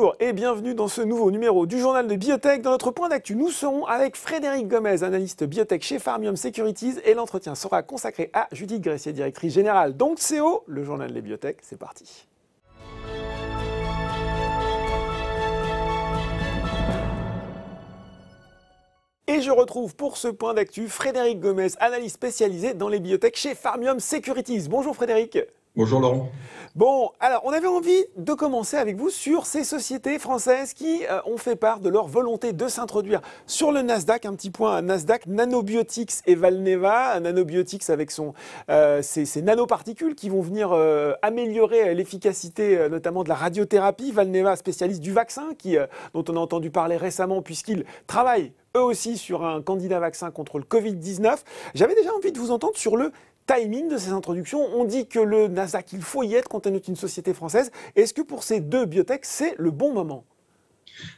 Bonjour et bienvenue dans ce nouveau numéro du journal de Biotech. Dans notre point d'actu, nous serons avec Frédéric Gomez, analyste Biotech chez Pharmium Securities, et l'entretien sera consacré à Judith Gressier, directrice générale d'Onceo, le journal des Biotech. C'est parti. Et je retrouve pour ce point d'actu Frédéric Gomez, analyste spécialisé dans les biotech chez Pharmium Securities. Bonjour Frédéric. Bonjour Laurent. Bon, alors on avait envie de commencer avec vous sur ces sociétés françaises qui ont fait part de leur volonté de s'introduire sur le Nasdaq. Un petit point à Nasdaq, Nanobiotix et Valneva. Nanobiotix avec ces nanoparticules qui vont venir améliorer l'efficacité notamment de la radiothérapie. Valneva, spécialiste du vaccin, dont on a entendu parler récemment puisqu'ils travaillent eux aussi sur un candidat vaccin contre le Covid-19. J'avais déjà envie de vous entendre sur le timing de ces introductions. On dit que le Nasdaq, il faut y être quand on est une société française. Est-ce que pour ces deux biotech, c'est le bon moment ?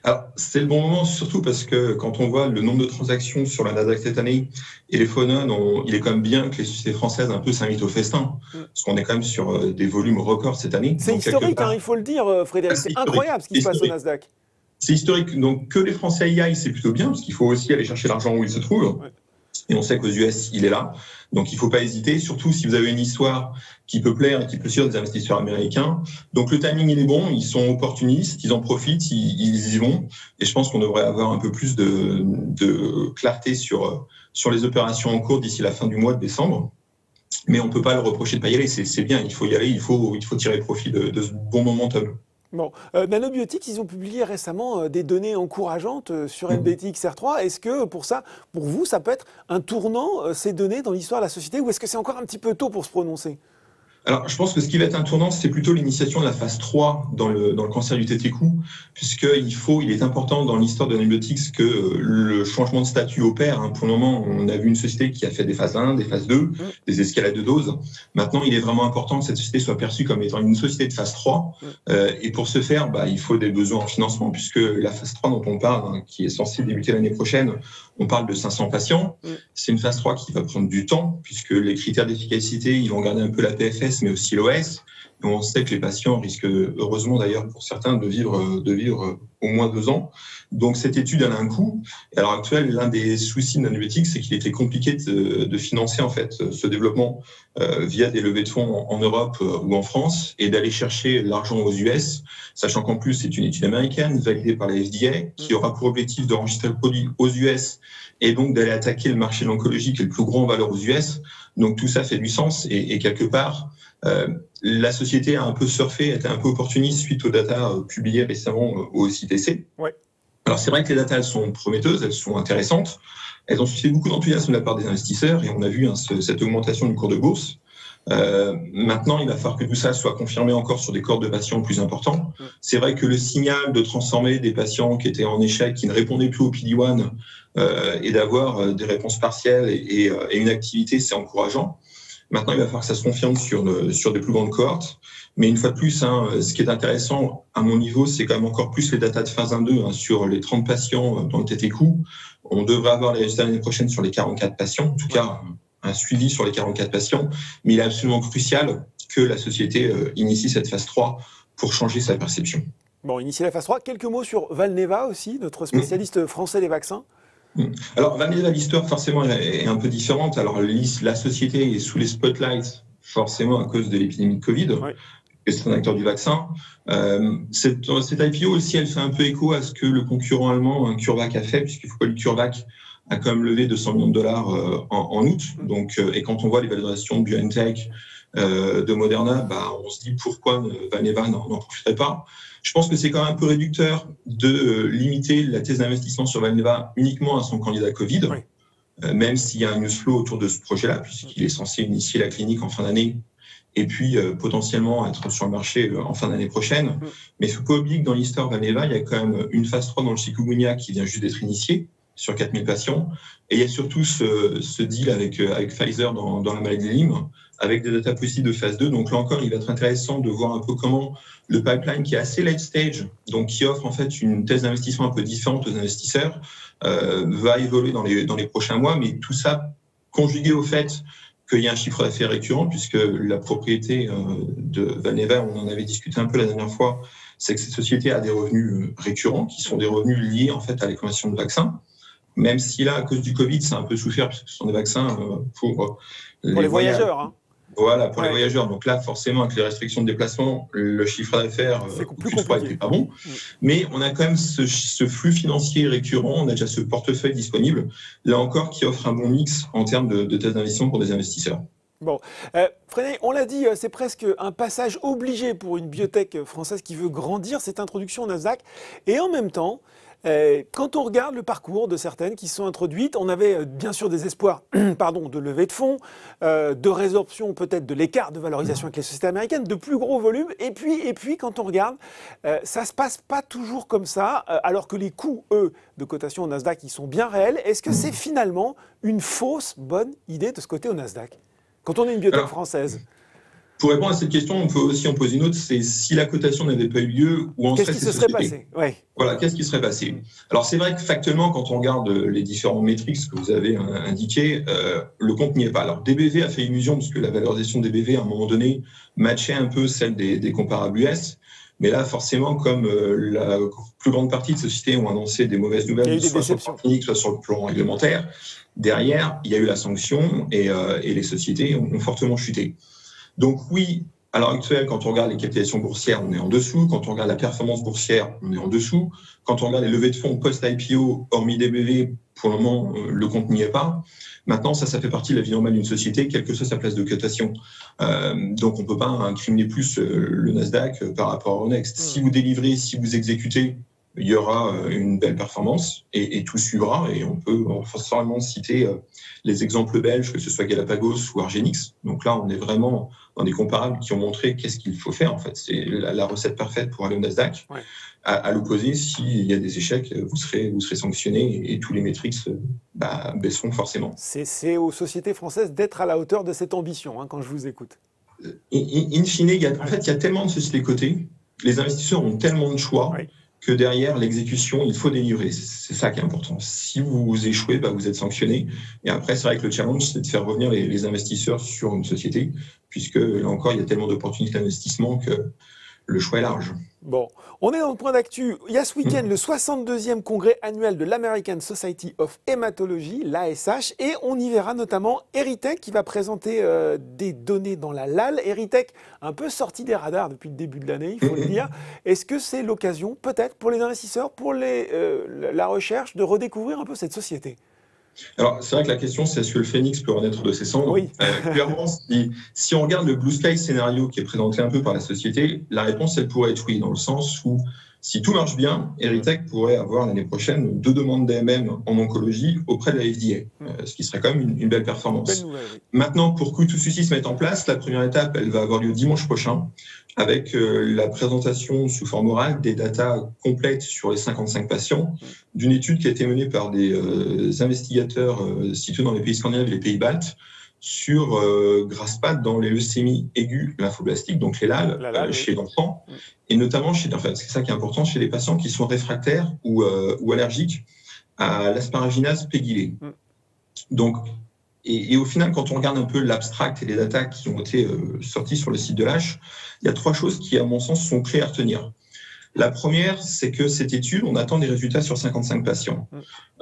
Alors, c'est le bon moment surtout parce que quand on voit le nombre de transactions sur la Nasdaq cette année et les phonones, il est quand même bien que les sociétés françaises un peu s'invitent au festin. Parce qu'on est quand même sur des volumes records cette année. C'est historique, il faut le dire, Frédéric. C'est incroyable ce qui se passe au Nasdaq. C'est historique. Donc, que les Français y aillent, c'est plutôt bien parce qu'il faut aussi aller chercher l'argent où il se trouve. Ouais. Et on sait qu'aux US, il est là. Donc, il ne faut pas hésiter, surtout si vous avez une histoire qui peut plaire et qui peut suivre des investisseurs américains. Donc, le timing, il est bon. Ils sont opportunistes, ils en profitent, ils y vont. Et je pense qu'on devrait avoir un peu plus de clarté sur les opérations en cours d'ici la fin du mois de décembre. Mais on ne peut pas le reprocher de ne pas y aller. C'est bien, il faut y aller, il faut tirer profit de ce bon momentum. Bon, Nanobiotix, ils ont publié récemment des données encourageantes sur NBTXR3. Est-ce que pour vous, ça peut être un tournant, ces données, dans l'histoire de la société, ou est-ce que c'est encore un petit peu tôt pour se prononcer ? Alors, je pense que ce qui va être un tournant, c'est plutôt l'initiation de la phase 3 dans le cancer du tétecou, puisqu'il est important dans l'histoire de Nanobiotix que le changement de statut opère. Pour le moment, on a vu une société qui a fait des phases 1, des phases 2, des escalades de doses. Maintenant, il est vraiment important que cette société soit perçue comme étant une société de phase 3. Et pour ce faire, il faut des besoins en financement, puisque la phase 3 dont on parle, qui est censée débuter l'année prochaine, on parle de 500 patients. C'est une phase 3 qui va prendre du temps, puisque les critères d'efficacité, ils vont garder un peu la PFS, mais aussi l'OS. Et on sait que les patients risquent, heureusement d'ailleurs pour certains, de vivre au moins 2 ans. Donc cette étude, elle a un coût. Et à l'heure actuelle, l'un des soucis de Nanobiotix, c'est qu'il était compliqué de financer en fait ce développement via des levées de fonds en Europe ou en France et d'aller chercher l'argent aux US, sachant qu'en plus c'est une étude américaine validée par la FDA qui aura pour objectif d'enregistrer le produit aux US et donc d'aller attaquer le marché de l'oncologie qui est le plus grand en valeur aux US. Donc tout ça fait du sens et quelque part, la société a un peu surfé, était un peu opportuniste suite aux datas publiées récemment au CTC. Ouais. Alors c'est vrai que les datas, elles sont prometteuses, elles sont intéressantes, elles ont suscité beaucoup d'enthousiasme de la part des investisseurs et on a vu cette augmentation du cours de bourse. Maintenant, il va falloir que tout ça soit confirmé encore sur des cohortes de patients plus importants. C'est vrai que le signal de transformer des patients qui étaient en échec, qui ne répondaient plus au PD-1 et d'avoir des réponses partielles et une activité, c'est encourageant. Maintenant, il va falloir que ça se confirme sur des plus grandes cohortes. Mais une fois de plus, ce qui est intéressant à mon niveau, c'est quand même encore plus les datas de phase 1-2 sur les 30 patients dans le tétecou. On devrait avoir les résultats l'année prochaine sur les 44 patients, en tout cas un suivi sur les 44 patients. Mais il est absolument crucial que la société initie cette phase 3 pour changer sa perception. Bon, initier la phase 3. Quelques mots sur Valneva aussi, notre spécialiste français des vaccins. Alors, Valneva, l'histoire forcément est un peu différente. Alors, la société est sous les spotlights, forcément à cause de l'épidémie de Covid, et c'est un acteur du vaccin. Cette IPO aussi, elle fait un peu écho à ce que le concurrent allemand, CureVac, a fait, puisqu'il faut pas oublier CureVac a quand même levé 200 millions de dollars en août. Donc, et quand on voit les valorisations de BioNTech, de Moderna, on se dit pourquoi Valneva n'en profiterait pas. Je pense que c'est quand même un peu réducteur de limiter la thèse d'investissement sur Valneva uniquement à son candidat Covid, même s'il y a un news flow autour de ce projet-là, puisqu'il est censé initier la clinique en fin d'année et puis potentiellement être sur le marché en fin d'année prochaine. Mais il ne faut pas oublier que dans l'histoire Valneva, il y a quand même une phase 3 dans le chikungunya qui vient juste d'être initiée sur 4000 patients. Et il y a surtout ce deal avec Pfizer dans la maladie de Lyme, avec des data possibles de phase 2. Donc là encore, il va être intéressant de voir un peu comment le pipeline qui est assez late stage, donc qui offre en fait une thèse d'investissement un peu différente aux investisseurs, va évoluer dans les prochains mois. Mais tout ça conjugué au fait qu'il y a un chiffre d'affaires récurrent, puisque la propriété de Valneva, on en avait discuté un peu la dernière fois, c'est que cette société a des revenus récurrents, qui sont des revenus liés en fait à les commissions de vaccins. Même si là, à cause du Covid, ça a un peu souffert, parce que ce sont des vaccins pour les voyageurs. Hein. Voilà, pour les voyageurs. Donc là, forcément, avec les restrictions de déplacement, le chiffre d'affaires n'était pas bon. Mais on a quand même ce flux financier récurrent, on a déjà ce portefeuille disponible, là encore, qui offre un bon mix en termes de thèse d'investissement pour des investisseurs. Bon, Frédéric, on l'a dit, c'est presque un passage obligé pour une biotech française qui veut grandir, cette introduction au Nasdaq. Et en même temps, quand on regarde le parcours de certaines qui sont introduites, on avait bien sûr des espoirs de levée de fonds, de résorption peut-être de l'écart de valorisation avec les sociétés américaines, de plus gros volumes. Et puis quand on regarde, ça ne se passe pas toujours comme ça, alors que les coûts, eux, de cotation au Nasdaq, ils sont bien réels. Est-ce que c'est finalement une fausse bonne idée de ce côté au Nasdaq, quand on est une biotech française? Pour répondre à cette question, on peut aussi en poser une autre, c'est si la cotation n'avait pas eu lieu, où en serait ces sociétés ? Qu'est-ce qui se serait passé ? Voilà, qu'est-ce qui serait passé ? Alors c'est vrai que factuellement, quand on regarde les différents métriques que vous avez indiqués, le compte n'y est pas. Alors DBV a fait illusion, parce que la valorisation de DBV, à un moment donné, matchait un peu celle des comparables US. Mais là, forcément, comme la plus grande partie de ces sociétés ont annoncé des mauvaises nouvelles, soit sur le plan clinique, soit sur le plan réglementaire, derrière, il y a eu la sanction et les sociétés ont fortement chuté. Donc oui, à l'heure actuelle, quand on regarde les capitalisations boursières, on est en dessous. Quand on regarde la performance boursière, on est en dessous. Quand on regarde les levées de fonds post-IPO, hormis DBV, pour le moment, le compte n'y est pas. Maintenant, ça fait partie de la vie normale d'une société, quelle que soit sa place de cotation. Donc on ne peut pas incriminer plus le Nasdaq par rapport au Next. Si vous délivrez, si vous exécutez, il y aura une belle performance et tout suivra. Et on peut forcément citer les exemples belges, que ce soit Galapagos ou Argenix. Donc là, on est vraiment dans des comparables qui ont montré qu'est-ce qu'il faut faire. En fait, c'est la recette parfaite pour aller au Nasdaq. Ouais. À l'opposé, s'il y a des échecs, vous serez sanctionné et tous les métriques baisseront forcément. C'est aux sociétés françaises d'être à la hauteur de cette ambition, quand je vous écoute. In fine, il y a tellement de sociétés cotées, les investisseurs ont tellement de choix. Oui. Que derrière l'exécution, il faut délivrer. C'est ça qui est important. Si vous échouez, vous êtes sanctionné. Et après, c'est vrai que le challenge, c'est de faire revenir les investisseurs sur une société, puisque là encore, il y a tellement d'opportunités d'investissement que le choix est large. Bon, on est dans le point d'actu. Il y a ce week-end le 62e congrès annuel de l'American Society of Hematology, l'ASH, et on y verra notamment Erytech qui va présenter des données dans la LAL. Erytech, un peu sorti des radars depuis le début de l'année, il faut le dire. Est-ce que c'est l'occasion, peut-être, pour les investisseurs, pour la recherche, de redécouvrir un peu cette société ? Alors, c'est vrai que la question, c'est est-ce que le phénix peut renaître de ses cendres ? Oui. Clairement, si on regarde le blue sky scénario qui est présenté un peu par la société, la réponse, elle pourrait être oui, dans le sens où, si tout marche bien, Erytech pourrait avoir l'année prochaine 2 demandes d'AMM en oncologie auprès de la FDA, ce qui serait quand même une belle performance. Belle nouvelle, oui. Maintenant, pour que tout ceci se mette en place, la première étape, elle va avoir lieu dimanche prochain, avec la présentation sous forme orale des datas complètes sur les 55 patients d'une étude qui a été menée par des investigateurs situés dans les pays scandinaves et les pays baltes sur Graspad dans les leucémies aiguës lymphoblastiques, donc les LAL, chez l'enfant, et notamment c'est ça qui est important, chez les patients qui sont réfractaires ou allergiques à l'asparaginase pégylée. Donc, et au final, quand on regarde un peu l'abstract et les datas qui ont été sortis sur le site de l'ASH, il y a 3 choses qui, à mon sens, sont clés à retenir. La première, c'est que cette étude, on attend des résultats sur 55 patients.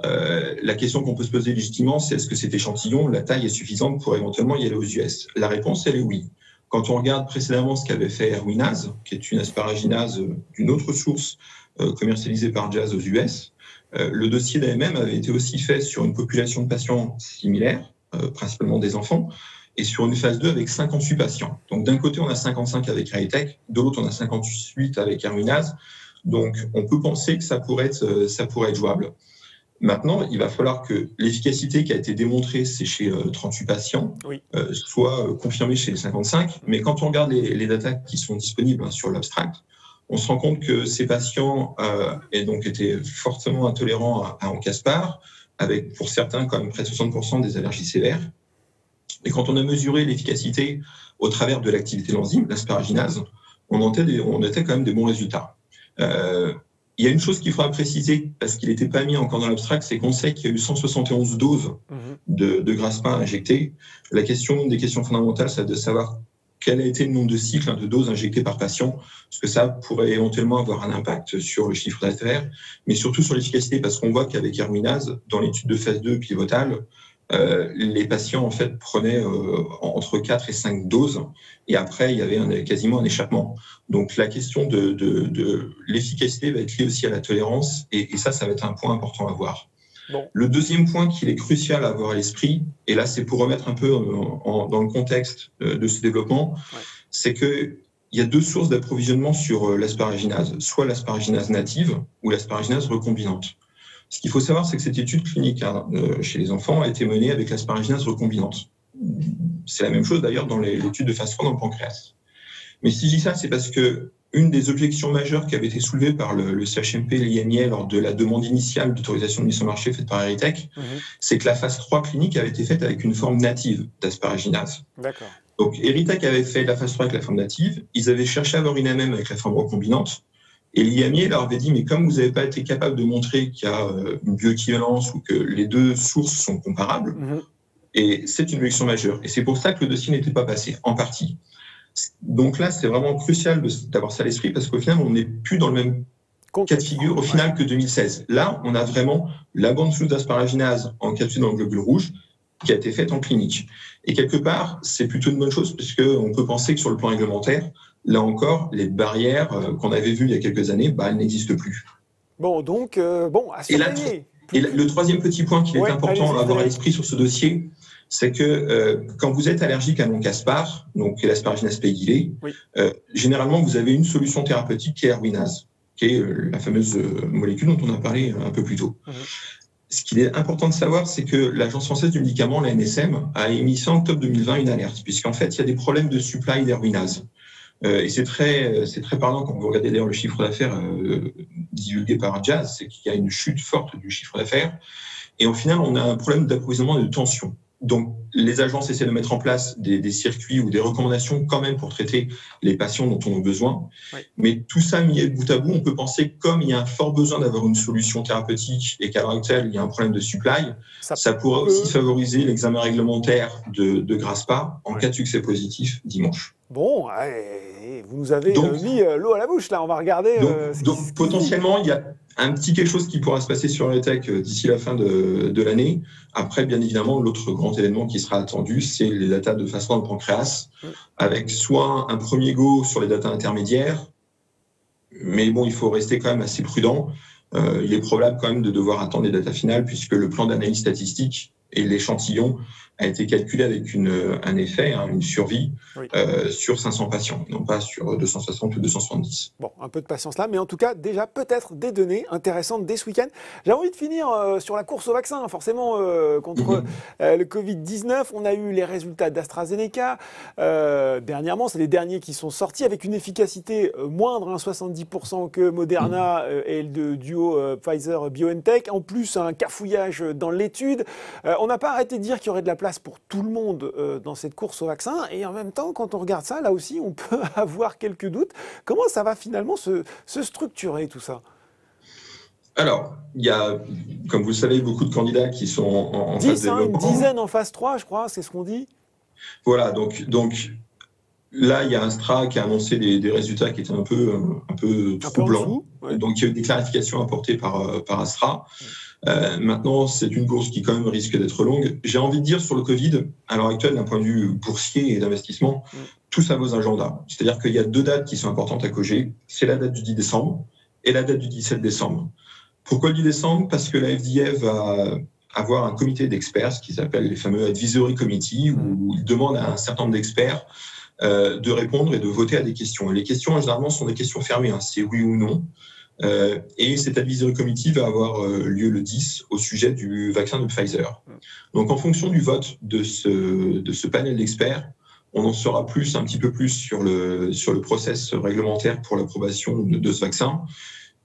La question qu'on peut se poser légitimement, c'est est-ce que cet échantillon, la taille est suffisante pour éventuellement y aller aux US ? La réponse, elle est oui. Quand on regarde précédemment ce qu'avait fait Erwinase, qui est une asparaginase d'une autre source commercialisée par Jazz aux US, le dossier d'AMM avait été aussi fait sur une population de patients similaires, principalement des enfants, et sur une phase 2 avec 58 patients. Donc d'un côté, on a 55 avec Erytech, de l'autre, on a 58 avec Erwinase. Donc on peut penser que ça pourrait être jouable. Maintenant, il va falloir que l'efficacité qui a été démontrée, c'est chez 38 patients, soit confirmée chez les 55. Mais quand on regarde les datas qui sont disponibles sur l'abstract, on se rend compte que ces patients étaient fortement intolérants à Oncaspar, avec pour certains quand même près de 60% des allergies sévères. Et quand on a mesuré l'efficacité au travers de l'activité de l'enzyme, l'asparaginase, on était quand même des bons résultats. Il y a une chose qu'il faudra préciser, parce qu'il n'était pas mis encore dans l'abstract, c'est qu'on sait qu'il y a eu 171 doses de Graspin injectées. Des questions fondamentales, c'est de savoir quel a été le nombre de cycles de doses injectées par patient, parce que ça pourrait éventuellement avoir un impact sur le chiffre d'affaires, mais surtout sur l'efficacité, parce qu'on voit qu'avec Erwinase, dans l'étude de phase 2 pivotale, les patients en fait prenaient entre 4 et 5 doses, et après il y avait quasiment un échappement. Donc la question de l'efficacité va être liée aussi à la tolérance, et ça va être un point important à voir. Bon. Le deuxième point qu'il est crucial à avoir à l'esprit, et là c'est pour remettre un peu dans le contexte de ce développement, c'est qu'il y a deux sources d'approvisionnement sur l'asparaginase, soit l'asparaginase native ou l'asparaginase recombinante. Ce qu'il faut savoir, c'est que cette étude clinique chez les enfants a été menée avec l'asparaginase recombinante. C'est la même chose d'ailleurs dans l'étude de phase 3 dans le pancréas. Mais si je dis ça, c'est parce que une des objections majeures qui avait été soulevée par le CHMP et l'IMIA lors de la demande initiale d'autorisation de mise sur le marché faite par Erytech, c'est que la phase 3 clinique avait été faite avec une forme native d'asparaginase. D'accord. Donc Erytech avait fait la phase 3 avec la forme native, ils avaient cherché à avoir une AMM avec la forme recombinante, et l'IMIA leur avait dit, mais comme vous n'avez pas été capable de montrer qu'il y a une bioéquivalence ou que les deux sources sont comparables, et c'est une objection majeure. Et c'est pour ça que le dossier n'était pas passé, en partie. Donc là, c'est vraiment crucial d'avoir ça à l'esprit parce qu'au final, on n'est plus dans le même cas de figure au final que 2016. Là, on a vraiment la bande sous d'asparaginase encapsulée dans le globule rouge qui a été faite en clinique. Et quelque part, c'est plutôt une bonne chose puisqu'on peut penser que sur le plan réglementaire, là encore, les barrières qu'on avait vues il y a quelques années, elles n'existent plus. Bon, donc, à surveiller. Et le troisième petit point qui est important à avoir à l'esprit sur ce dossier, c'est que quand vous êtes allergique à l'oncaspar, donc l'asparaginase pégylée, généralement vous avez une solution thérapeutique qui est Erwinase, qui est la fameuse molécule dont on a parlé un peu plus tôt. Ce qu'il est important de savoir, c'est que l'Agence française du médicament, l'ANSM, a émis en octobre 2020 une alerte, puisqu'en fait il y a des problèmes de supply d'Erwinase. Et c'est très parlant quand vous regardez d'ailleurs le chiffre d'affaires divulgué par Jazz, c'est qu'il y a une chute forte du chiffre d'affaires. Et au final, on a un problème d'approvisionnement et de tension. Donc, les agences essaient de mettre en place des circuits ou des recommandations quand même pour traiter les patients dont on a besoin. Mais tout ça mis bout à bout, on peut penser que comme il y a un fort besoin d'avoir une solution thérapeutique et qu'à l'heure actuelle, il y a un problème de supply, ça pourra aussi favoriser l'examen réglementaire de Graspa en cas de succès positif dimanche. Bon, vous nous avez mis l'eau à la bouche, là. On va regarder. Donc potentiellement, il y a un petit quelque chose qui pourra se passer sur Erytech d'ici la fin de l'année. Après, bien évidemment, l'autre grand événement qui sera attendu, c'est les datas de phase 3 dans le pancréas, avec soit un premier go sur les datas intermédiaires, mais bon, il faut rester quand même assez prudent. Il est probable quand même de devoir attendre les datas finales, puisque le plan d'analyse statistique et l'échantillon a été calculé avec un effet, une survie sur 500 patients, non pas sur 260 ou 270. Bon, un peu de patience là, mais en tout cas, déjà peut-être des données intéressantes dès ce week-end. J'ai envie de finir sur la course au vaccin, forcément, contre le Covid-19. On a eu les résultats d'AstraZeneca. Dernièrement, c'est les derniers qui sont sortis avec une efficacité moindre, 70% que Moderna et le duo Pfizer-BioNTech. En plus, un cafouillage dans l'étude. On n'a pas arrêté de dire qu'il y aurait de la place pour tout le monde dans cette course au vaccin. Et en même temps, quand on regarde ça, là aussi, on peut avoir quelques doutes. Comment ça va finalement se structurer, tout ça ? Alors, il y a, comme vous le savez, beaucoup de candidats qui sont en phase de développement. Une dizaine en phase 3, je crois, c'est ce qu'on dit. Voilà, donc là, il y a Astra qui a annoncé des résultats qui étaient un peu troublants. Donc, il y a eu des clarifications apportées par Astra. Maintenant, c'est une course qui quand même risque d'être longue. J'ai envie de dire sur le Covid, à l'heure actuelle, d'un point de vue boursier et d'investissement, tout ça vaut agenda. C'est-à-dire qu'il y a deux dates qui sont importantes à cocher. C'est la date du 10 décembre et la date du 17 décembre. Pourquoi le 10 décembre ? Parce que la FDA va avoir un comité d'experts, ce qui s'appelle les fameux Advisory Committee, où ils demandent à un certain nombre d'experts de répondre et de voter à des questions. Et les questions, généralement, sont des questions fermées. C'est oui ou non. Et cet advisory committee va avoir lieu le 10 au sujet du vaccin de Pfizer. Donc, en fonction du vote de ce panel d'experts, on en saura un petit peu plus sur le process réglementaire pour l'approbation de ce vaccin.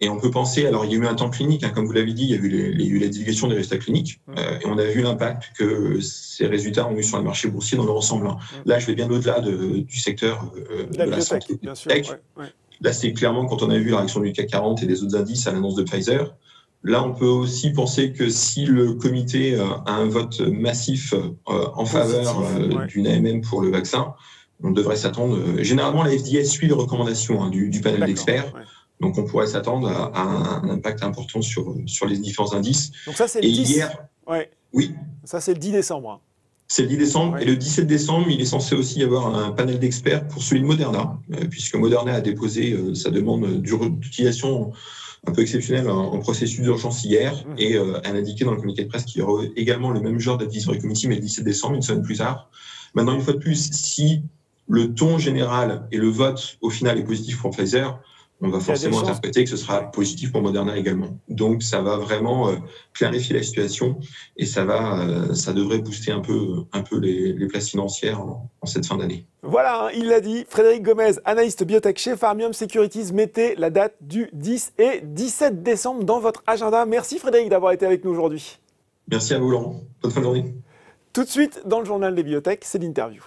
Et on peut penser, alors il y a eu un temps clinique, comme vous l'avez dit, il y a eu la divulgation des résultats cliniques, et on a vu l'impact que ces résultats ont eu sur le marché boursier dans leur ensemble. Là, je vais bien au-delà du secteur de la santé. Bien sûr, Là, c'est clairement quand on a vu la réaction du CAC 40 et des autres indices à l'annonce de Pfizer. Là, on peut aussi penser que si le comité a un vote massif en faveur d'une AMM pour le vaccin, on devrait s'attendre. Généralement, la FDA suit les recommandations du panel d'experts. Ouais. Donc, on pourrait s'attendre à un impact important sur les différents indices. Donc ça, c'est le 10. Ouais. Oui. Ça, c'est le 10 décembre. C'est le 10 décembre. Ouais. Et le 17 décembre, il est censé aussi y avoir un panel d'experts pour celui de Moderna, puisque Moderna a déposé sa demande d'utilisation un peu exceptionnelle en processus d'urgence hier. Et elle a indiqué dans le communiqué de presse qu'il y aurait également le même genre d'advisory committee, mais le 17 décembre, une semaine plus tard. Maintenant, une fois de plus, si le ton général et le vote, au final, est positif pour Pfizer, on va forcément interpréter que ce sera positif pour Moderna également. Donc, ça va vraiment clarifier la situation et ça devrait booster un peu les places financières en cette fin d'année. Voilà, hein, il l'a dit. Frédéric Gomez, analyste biotech chez Pharmium Securities. Mettez la date du 10 et 17 décembre dans votre agenda. Merci Frédéric d'avoir été avec nous aujourd'hui. Merci à vous Laurent. Bonne fin de journée. Tout de suite, dans le journal des biotech, c'est l'interview.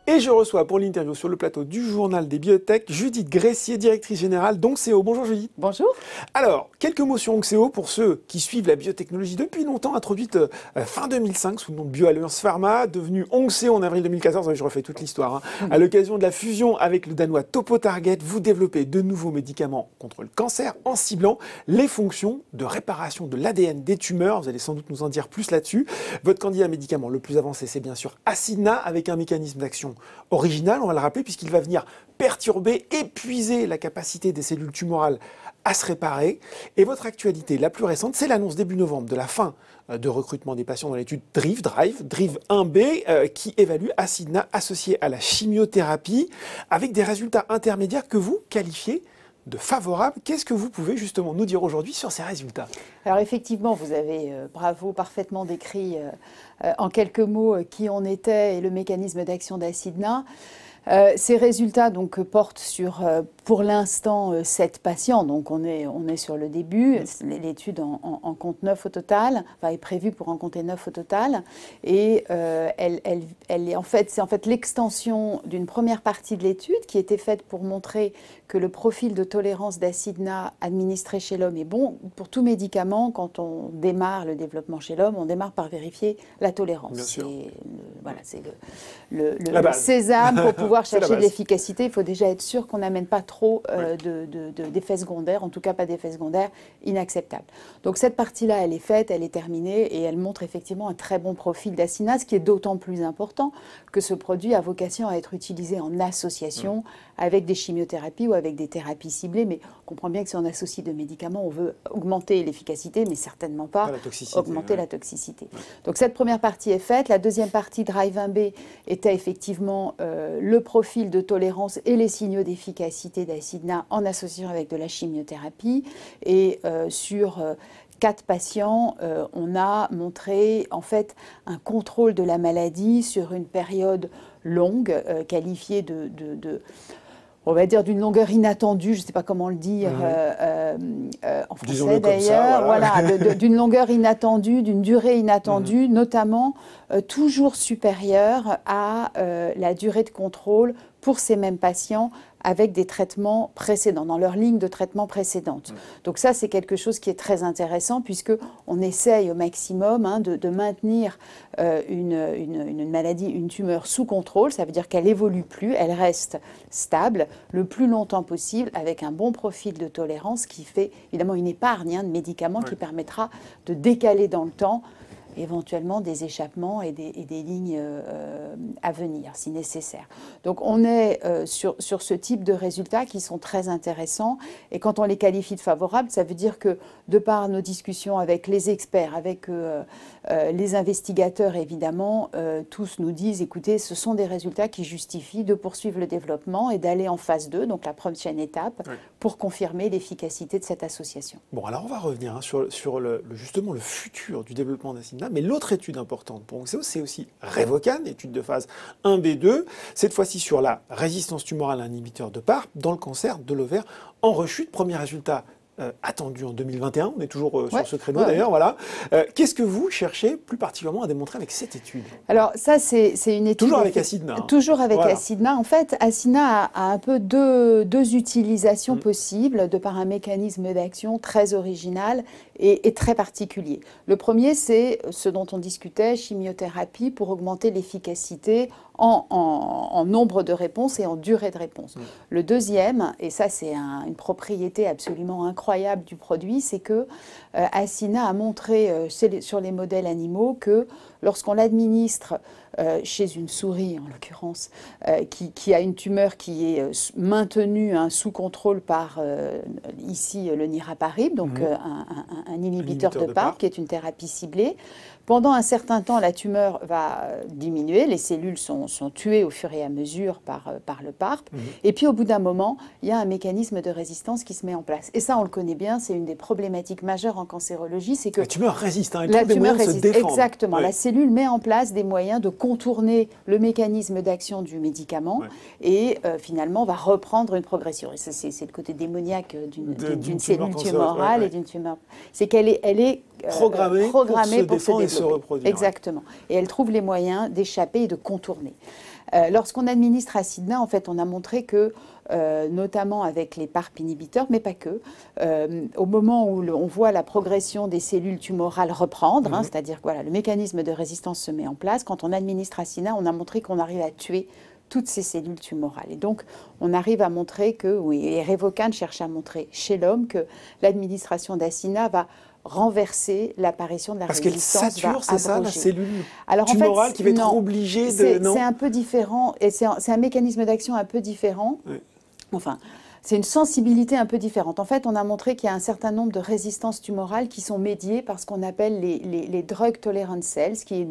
Et je reçois pour l'interview sur le plateau du journal des biotech Judith Gressier, directrice générale d'Onxeo. Bonjour Judith. Bonjour. Alors, quelques mots sur Onxeo pour ceux qui suivent la biotechnologie depuis longtemps, introduite fin 2005 sous le nom de BioAlliance Pharma, devenue Onxeo en avril 2014. Je refais toute l'histoire. À l'occasion de la fusion avec le danois TopoTarget, vous développez de nouveaux médicaments contre le cancer en ciblant les fonctions de réparation de l'ADN des tumeurs. Vous allez sans doute nous en dire plus là-dessus. Votre candidat médicament le plus avancé, c'est bien sûr Acidna, avec un mécanisme d'action original, on va le rappeler, puisqu'il va venir perturber, épuiser la capacité des cellules tumorales à se réparer. Et votre actualité la plus récente, c'est l'annonce début novembre de la fin de recrutement des patients dans l'étude Drive 1B, qui évalue Acidna associé à la chimiothérapie, avec des résultats intermédiaires que vous qualifiez de favorables. Qu'est-ce que vous pouvez justement nous dire aujourd'hui sur ces résultats? Alors effectivement, vous avez, parfaitement décrit en quelques mots qui on était et le mécanisme d'action d'Acidna. Ces résultats donc portent sur, pour l'instant, 7 patients. Donc on est sur le début. L'étude en compte 9 au total, enfin est prévue pour en compter 9 au total. Et elle est c'est en fait l'extension d'une première partie de l'étude qui était faite pour montrer que le profil de tolérance d'Acidna administré chez l'homme est bon. Pour tout médicament, quand on démarre le développement chez l'homme, on démarre par vérifier la tolérance. C'est le sésame pour pouvoir chercher de l'efficacité. Il faut déjà être sûr qu'on n'amène pas trop d'effets secondaires, en tout cas pas d'effets secondaires inacceptables. Donc cette partie-là, elle est faite, elle est terminée et elle montre effectivement un très bon profil d'Acidna, ce qui est d'autant plus important que ce produit a vocation à être utilisé en association avec des chimiothérapies ou avec des thérapies ciblées. Mais on comprend bien que si on associe deux médicaments, on veut augmenter l'efficacité, mais certainement pas augmenter la toxicité. Donc cette première partie est faite. La deuxième partie, Drive 1B, était effectivement le profil de tolérance et les signaux d'efficacité d'Acidna en association avec de la chimiothérapie. Et sur 4 patients, on a montré en fait un contrôle de la maladie sur une période longue, qualifiée on va dire d'une longueur inattendue, je ne sais pas comment le dire en français d'ailleurs, voilà, d'une longueur inattendue, d'une durée inattendue, notamment toujours supérieure à la durée de contrôle pour ces mêmes patients avec des traitements précédents, dans leur ligne de traitement précédente. Donc ça, c'est quelque chose qui est très intéressant puisqu'on essaye au maximum de maintenir une maladie, une tumeur sous contrôle. Ça veut dire qu'elle évolue plus, elle reste stable le plus longtemps possible avec un bon profil de tolérance qui fait évidemment une épargne de médicaments qui permettra de décaler dans le temps éventuellement des échappements et des lignes à venir, si nécessaire. Donc on est sur ce type de résultats qui sont très intéressants. Et quand on les qualifie de favorables, ça veut dire que, de par nos discussions avec les experts, avec les investigateurs évidemment, tous nous disent, écoutez, ce sont des résultats qui justifient de poursuivre le développement et d'aller en phase 2, donc la prochaine étape, pour confirmer l'efficacité de cette association. Bon, alors on va revenir sur justement le futur du développement d'Acidna. Mais l'autre étude importante pour Onxeo, c'est aussi Revocan, étude de phase 1B2, cette fois-ci sur la résistance tumorale à un inhibiteur de PARP dans le cancer de l'ovaire en rechute. Premier résultat attendu en 2021. On est toujours sur ce créneau d'ailleurs. Voilà. Qu'est-ce que vous cherchez plus particulièrement à démontrer avec cette étude? Alors ça, c'est une étude... Toujours avec Acidna. Toujours avec Acidna. En fait, Acidna a un peu deux utilisations possibles de par un mécanisme d'action très original et très particulier. Le premier, c'est ce dont on discutait, chimiothérapie pour augmenter l'efficacité en nombre de réponses et en durée de réponse. Le deuxième, et ça c'est une propriété absolument incroyable du produit, c'est que Acidna a montré sur les modèles animaux que lorsqu'on l'administre chez une souris, en l'occurrence, qui a une tumeur qui est maintenue sous contrôle par, ici, le niraparib, donc un inhibiteur de PARP, qui est une thérapie ciblée. Pendant un certain temps, la tumeur va diminuer, les cellules sont tuées au fur et à mesure par le PARP, et puis au bout d'un moment, il y a un mécanisme de résistance qui se met en place. Et ça, on le connaît bien, c'est une des problématiques majeures en cancérologie, c'est que... La tumeur résiste, la tumeur résiste, exactement. La cellule met en place des moyens de contourner le mécanisme d'action du médicament et finalement va reprendre une progression. Et c'est le côté démoniaque d'une cellule tumorale et d'une tumeur. C'est qu'elle est programmée pour se développer et se reproduire. Exactement. Et elle trouve les moyens d'échapper et de contourner. Lorsqu'on administre Acidna, en fait, on a montré que, notamment avec les PARP inhibiteurs, mais pas que, au moment où on voit la progression des cellules tumorales reprendre, c'est-à-dire que voilà, le mécanisme de résistance se met en place, quand on administre Acidna, on a montré qu'on arrive à tuer toutes ces cellules tumorales. Et donc, on arrive à montrer que, et Revocan cherche à montrer chez l'homme que l'administration d'Acidna va renverser l'apparition de la résistance. Parce qu'elle sature, c'est ça, la cellule tumorale qui va être obligée de... C'est un peu différent, et c'est un mécanisme d'action un peu différent. Enfin, c'est une sensibilité un peu différente. En fait, on a montré qu'il y a un certain nombre de résistances tumorales qui sont médiées par ce qu'on appelle les drug tolerant cells, qui est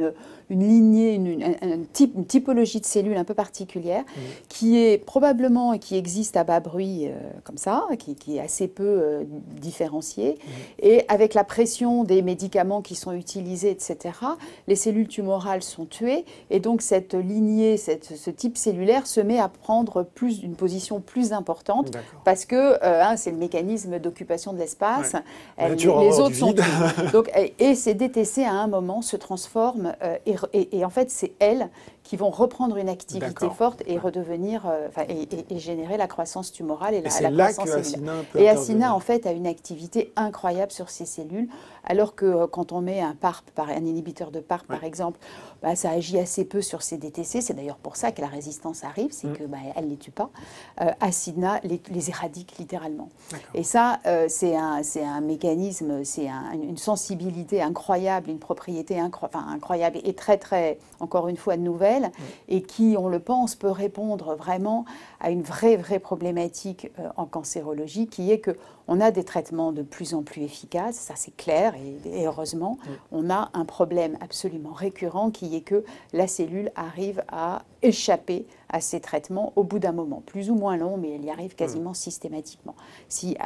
une lignée, une typologie de cellules un peu particulière, qui est probablement, et qui existe à bas bruit comme ça, qui est assez peu différenciée. Et avec la pression des médicaments qui sont utilisés, etc., les cellules tumorales sont tuées. Et donc, cette lignée, ce type cellulaire se met à prendre une position plus importante. Parce que c'est le mécanisme d'occupation de l'espace. Les autres sont donc, et ces DTC, à un moment, se transforment et en fait, c'est elles qui vont reprendre une activité forte et redevenir et générer la croissance tumorale et la croissance cellulaire. Et Acidna, en fait, a une activité incroyable sur ces cellules, alors que quand on met un PARP, un inhibiteur de PARP, par exemple, ça agit assez peu sur ces DTC. C'est d'ailleurs pour ça que la résistance arrive, c'est qu'elle ne les tue pas. Acidna les éradique littéralement. Et ça, c'est un mécanisme, c'est une sensibilité incroyable, une propriété incroyable et très, très, encore une fois, nouvelle, et qui, on le pense, peut répondre vraiment à une vraie problématique en cancérologie, qui est qu'on a des traitements de plus en plus efficaces, ça c'est clair, et heureusement, on a un problème absolument récurrent qui est que la cellule arrive à échapper à ces traitements au bout d'un moment, plus ou moins long, mais elle y arrive quasiment systématiquement. Si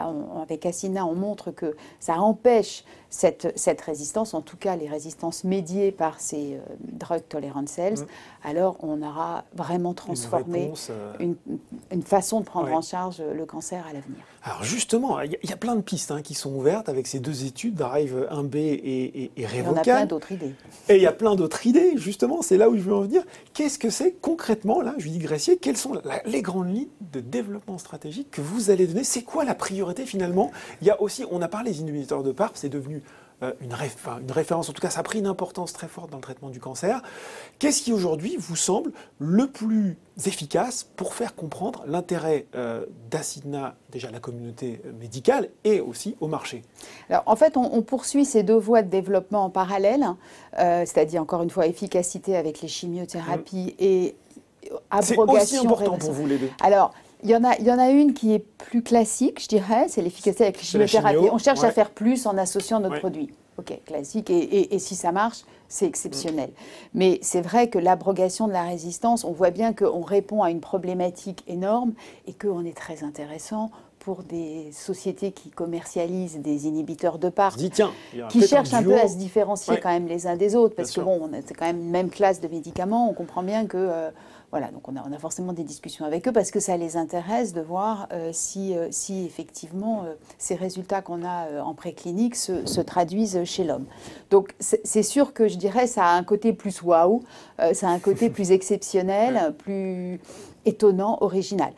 avec Acidna, on montre que ça empêche cette résistance, en tout cas les résistances médiées par ces drug tolerant cells, alors on aura vraiment transformé une façon de prendre en charge le cancer à l'avenir. Alors justement, il y a plein de pistes qui sont ouvertes avec ces deux études, Drive 1B et Revocan. On a plein d'autres idées. Et il y a plein d'autres idées, justement, c'est là où je veux en venir. Qu'est-ce que c'est concrètement, là, Julie Gressier, quelles sont les grandes lignes de développement stratégique que vous allez donner? C'est quoi la priorité finalement? Il y a aussi, on a parlé des inhibiteurs de PARP, c'est devenu une référence, en tout cas ça a pris une importance très forte dans le traitement du cancer. Qu'est-ce qui aujourd'hui vous semble le plus efficace pour faire comprendre l'intérêt d'Acidna, déjà à la communauté médicale et aussi au marché? Alors en fait, on poursuit ces deux voies de développement en parallèle, c'est-à-dire encore une fois efficacité avec les chimiothérapies et abrogation. C'est aussi important pour vous les deux? Alors, il y en a une qui est plus classique, je dirais, c'est l'efficacité avec les chimiothérapies. On cherche à faire plus en associant notre produit. Ok, classique, et si ça marche, c'est exceptionnel. Mais c'est vrai que l'abrogation de la résistance, on voit bien qu'on répond à une problématique énorme et qu'on est très intéressant pour des sociétés qui commercialisent des inhibiteurs de PARP, qui cherchent un peu à se différencier quand même les uns des autres, parce que bon, c'est quand même une même classe de médicaments, on comprend bien que voilà, donc on a forcément des discussions avec eux parce que ça les intéresse de voir si effectivement ces résultats qu'on a en préclinique se traduisent chez l'homme. Donc c'est sûr que je dirais ça a un côté plus waouh, ça a un côté plus exceptionnel, plus étonnant, original.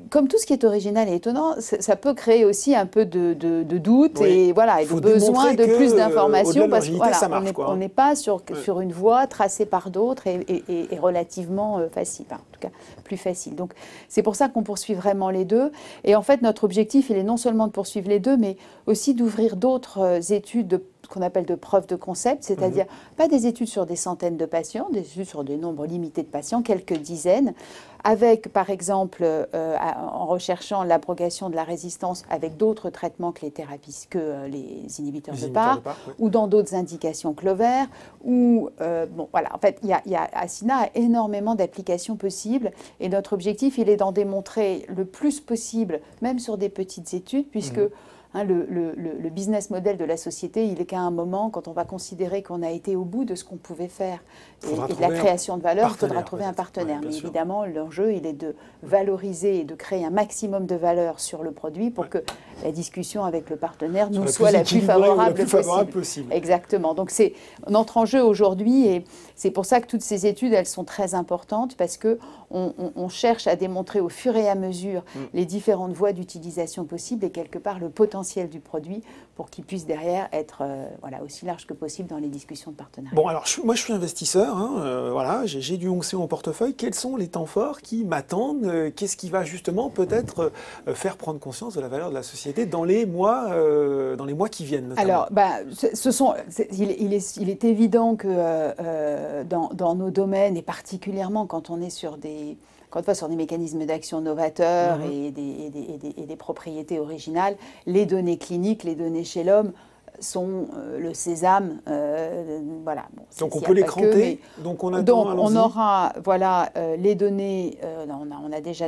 Comme tout ce qui est original et étonnant, ça peut créer aussi un peu de doute et, voilà, et de besoin de plus d'informations parce que voilà, on n'est pas sur une voie tracée par d'autres et relativement facile, enfin, en tout cas plus facile. Donc c'est pour ça qu'on poursuit vraiment les deux. Et en fait, notre objectif, il est non seulement de poursuivre les deux, mais aussi d'ouvrir d'autres études qu'on appelle de preuves de concept, c'est-à-dire pas des études sur des centaines de patients, des études sur des nombres limités de patients, quelques dizaines, avec par exemple en recherchant l'abrogation de la résistance avec d'autres traitements que les thérapies, que les inhibiteurs de PARP, ou dans d'autres indications Clover, ou bon voilà, en fait, Acina a énormément d'applications possibles et notre objectif, il est d'en démontrer le plus possible, même sur des petites études, puisque le business model de la société, il est qu'à un moment, quand on va considérer qu'on a été au bout de ce qu'on pouvait faire et de la création de valeur, il faudra trouver un partenaire. Mais évidemment, l'enjeu, il est de valoriser et de créer un maximum de valeur sur le produit pour que la discussion avec le partenaire nous soit la plus favorable possible. Exactement. Donc c'est notre enjeu aujourd'hui et c'est pour ça que toutes ces études, elles sont très importantes parce qu'on cherche à démontrer au fur et à mesure les différentes voies d'utilisation possibles et quelque part le potentiel du produit pour qu'il puisse derrière être voilà, aussi large que possible dans les discussions de partenariat. Bon, alors moi je suis investisseur, voilà, j'ai du Onxéo en portefeuille. Quels sont les temps forts qui m'attendent? Qu'est-ce qui va justement peut-être faire prendre conscience de la valeur de la société dans les mois qui viennent notamment? Alors, il est évident que dans nos domaines, et particulièrement quand on est sur des mécanismes d'action novateurs et des propriétés originales, les données cliniques, les données chez l'homme sont le sésame. Voilà. Bon, donc on peut les cranter. Donc on aura voilà, les données,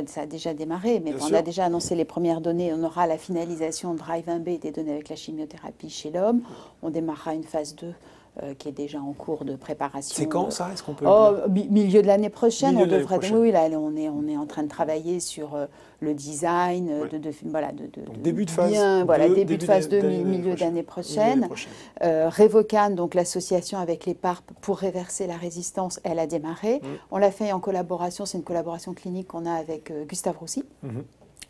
ça a déjà démarré, mais on a déjà annoncé les premières données. On aura la finalisation de Drive 1B des données avec la chimiothérapie chez l'homme. On démarrera une phase 2 qui est déjà en cours de préparation. C'est quand ça? Est-ce qu'on peut le dire? Milieu de l'année prochaine. Oui, là, on est en train de travailler sur le design, voilà, donc début de phase 2, début de phase 2, milieu d'année prochaine. Revocan, donc l'association avec les PARP pour réverser la résistance, elle a démarré. On l'a fait en collaboration, c'est une collaboration clinique qu'on a avec Gustave Roussy.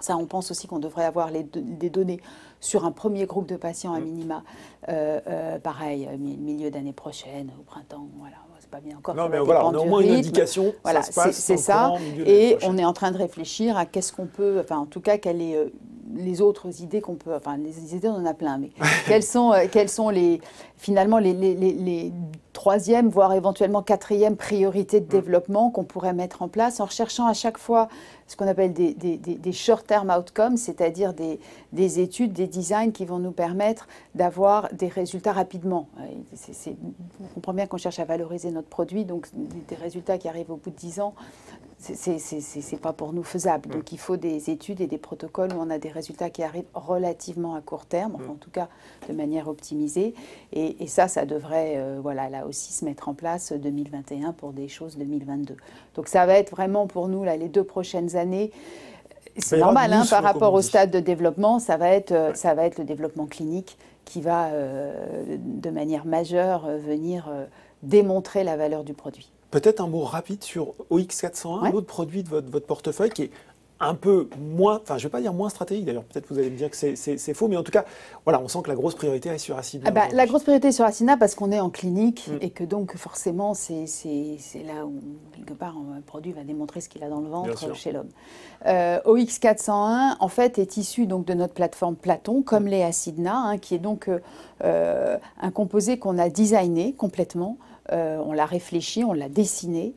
Ça, on pense aussi qu'on devrait avoir des données sur un premier groupe de patients à minima, pareil, milieu d'année prochaine, au printemps, voilà. C'est pas bien encore. Non, mais voilà, on a au moins une indication. Voilà, c'est ça. Et on est en train de réfléchir à qu'est-ce qu'on peut, enfin, en tout cas, quelles sont les autres idées qu'on peut, enfin, les idées, on en a plein, mais quelles sont finalement les troisième, voire éventuellement quatrième priorité de développement qu'on pourrait mettre en place en recherchant à chaque fois ce qu'on appelle des short-term outcomes, c'est-à-dire des études, des designs qui vont nous permettre d'avoir des résultats rapidement. On comprend bien qu'on cherche à valoriser notre produit, donc des résultats qui arrivent au bout de 10 ans, c'est pas pour nous faisable. Donc il faut des études et des protocoles où on a des résultats qui arrivent relativement à court terme, enfin, en tout cas de manière optimisée. Et ça devrait voilà, là aussi se mettre en place 2021 pour des choses 2022. Donc ça va être vraiment pour nous là, les 2 prochaines années. C'est normal par rapport au stade de développement, ça va être le développement clinique qui va de manière majeure venir démontrer la valeur du produit. Peut-être un mot rapide sur OX401, l'autre produit de votre portefeuille qui est un peu moins, enfin je ne vais pas dire moins stratégique d'ailleurs, peut-être vous allez me dire que c'est faux, mais en tout cas, voilà, on sent que la grosse priorité est sur Acina. La grosse priorité est sur Acina parce qu'on est en clinique et que donc forcément c'est là où quelque part un produit va démontrer ce qu'il a dans le ventre chez l'homme. OX401 en fait est issu donc de notre plateforme Platon, comme les Acidna, qui est donc un composé qu'on a designé complètement. On l'a réfléchi, on l'a dessiné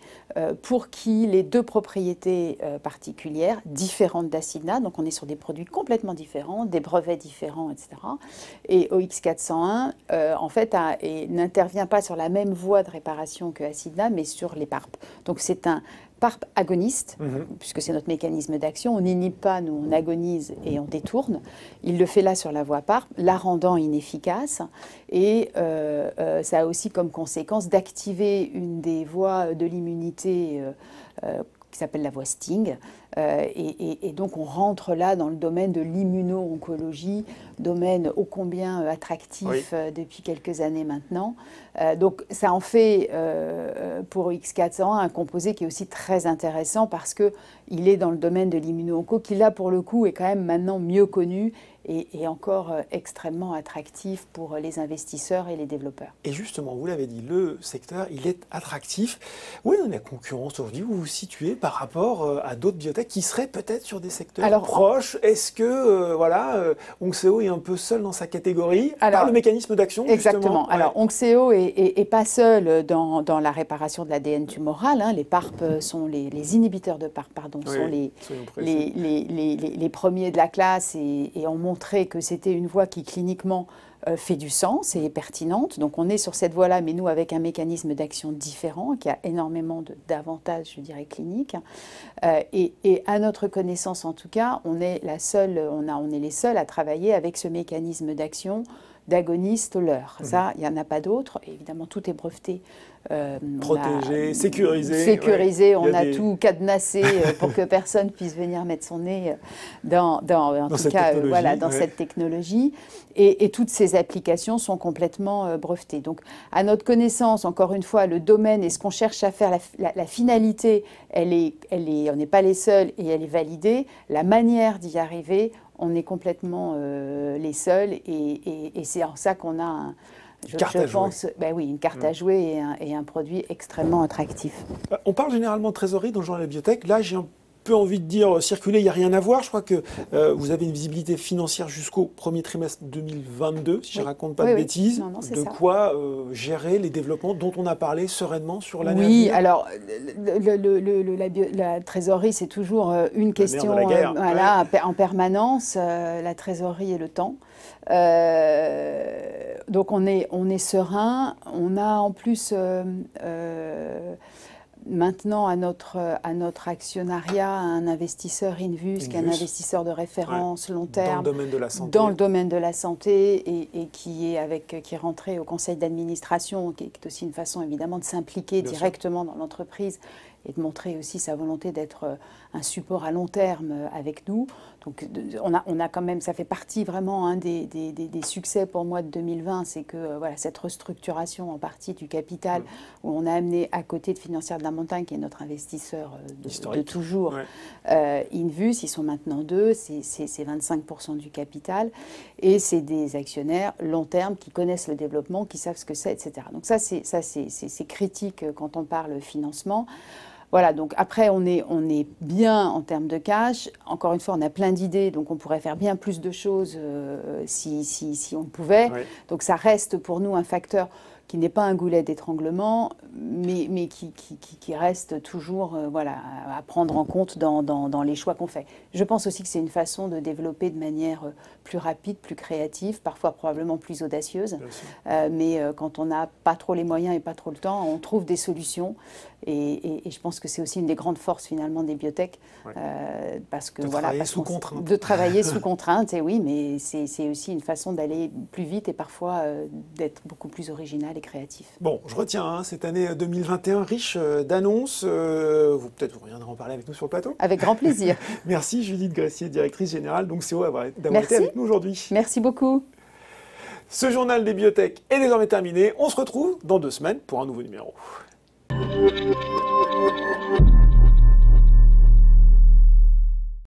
pour qu'il ait 2 propriétés particulières, différentes d'Acina. Donc on est sur des produits complètement différents, des brevets différents, etc. Et OX401, en fait, n'intervient pas sur la même voie de réparation que Acina, mais sur les PARP. Donc c'est un PARP agoniste, puisque c'est notre mécanisme d'action. On n'inhibe pas, nous on agonise et on détourne. Il le fait là sur la voie PARP, la rendant inefficace. Et ça a aussi comme conséquence d'activer une des voies de l'immunité qui s'appelle la voie Sting. Et donc on rentre là dans le domaine de l'immuno-oncologie, domaine ô combien attractif depuis quelques années maintenant. Donc ça en fait pour X401 un composé qui est aussi très intéressant parce qu'il est dans le domaine de l'immuno-onco qui là pour le coup est quand même maintenant mieux connu et encore extrêmement attractif pour les investisseurs et les développeurs. Et justement, vous l'avez dit, le secteur, il est attractif. Où est la concurrence aujourd'hui? Où vous vous situez par rapport à d'autres biotech qui seraient peut-être sur des secteurs proches? Est-ce que Onxeo est un peu seul dans sa catégorie par le mécanisme d'action? Exactement. Alors Onxeo est pas seul dans la réparation de l'ADN tumoral. Les PARP sont les inhibiteurs de PARP, sont les premiers de la classe et ont montré que c'était une voie qui cliniquement fait du sens et est pertinente. Donc on est sur cette voie-là, mais nous avec un mécanisme d'action différent qui a énormément d'avantages, je dirais, cliniques. Et à notre connaissance en tout cas, on est les seuls à travailler avec ce mécanisme d'action d'agoniste LER. Ça, il n'y en a pas d'autre. Évidemment, tout est breveté. Protégé, sécurisé. Sécurisé, on a tout cadenassé pour que personne puisse venir mettre son nez dans cette technologie. Et toutes ces applications sont complètement brevetées. Donc, à notre connaissance, encore une fois, le domaine et ce qu'on cherche à faire, la finalité, on n'est pas les seuls et elle est validée. La manière d'y arriver, on est complètement les seuls et c'est en ça qu'on a une carte à jouer et un produit extrêmement attractif. On parle généralement de trésorerie dans le journal de la biotech. Là, j'ai un peu envie de dire circuler, il n'y a rien à voir. Je crois que vous avez une visibilité financière jusqu'au premier trimestre 2022, si je ne raconte pas de bêtises. Non, de quoi gérer les développements dont on a parlé sereinement sur l'année à venir. venir. Alors la trésorerie, c'est toujours une question en permanence, la trésorerie et le temps. Donc on est serein. On a en plus maintenant à notre actionnariat un investisseur Invus, qui est un investisseur de référence long terme dans le domaine de la santé, et qui est rentré au conseil d'administration, qui est aussi une façon évidemment de s'impliquer directement dans l'entreprise et de montrer aussi sa volonté d'être un support à long terme avec nous. Donc on a quand même, ça fait partie vraiment des succès pour moi de 2020, c'est que cette restructuration en partie du capital, où on a amené à côté de Financière de la Montagne, qui est notre investisseur de toujours, Invus, ils sont maintenant 2, c'est 25% du capital, et c'est des actionnaires long terme qui connaissent le développement, qui savent ce que c'est, etc. Donc ça c'est critique quand on parle financement. Voilà, donc après, on est bien en termes de cash. Encore une fois, on a plein d'idées, donc on pourrait faire bien plus de choses si on pouvait. Donc ça reste pour nous un facteur qui n'est pas un goulet d'étranglement, mais qui reste toujours à prendre en compte dans les choix qu'on fait. Je pense aussi que c'est une façon de développer de manière plus rapide, plus créative, parfois probablement plus audacieuse. Mais quand on n'a pas trop les moyens et pas trop le temps, on trouve des solutions. Et je pense que c'est aussi une des grandes forces finalement des biotech, parce que de travailler sous contrainte, et oui, mais c'est aussi une façon d'aller plus vite et parfois d'être beaucoup plus original et créatif. Bon, je retiens cette année 2021 riche d'annonces. Vous reviendrez en parler avec nous sur le plateau. Avec grand plaisir. Merci Judith Gressier, directrice générale d'Onxeo, d'avoir été avec nous aujourd'hui. Merci beaucoup. Ce journal des biotech est désormais terminé. On se retrouve dans 2 semaines pour un nouveau numéro.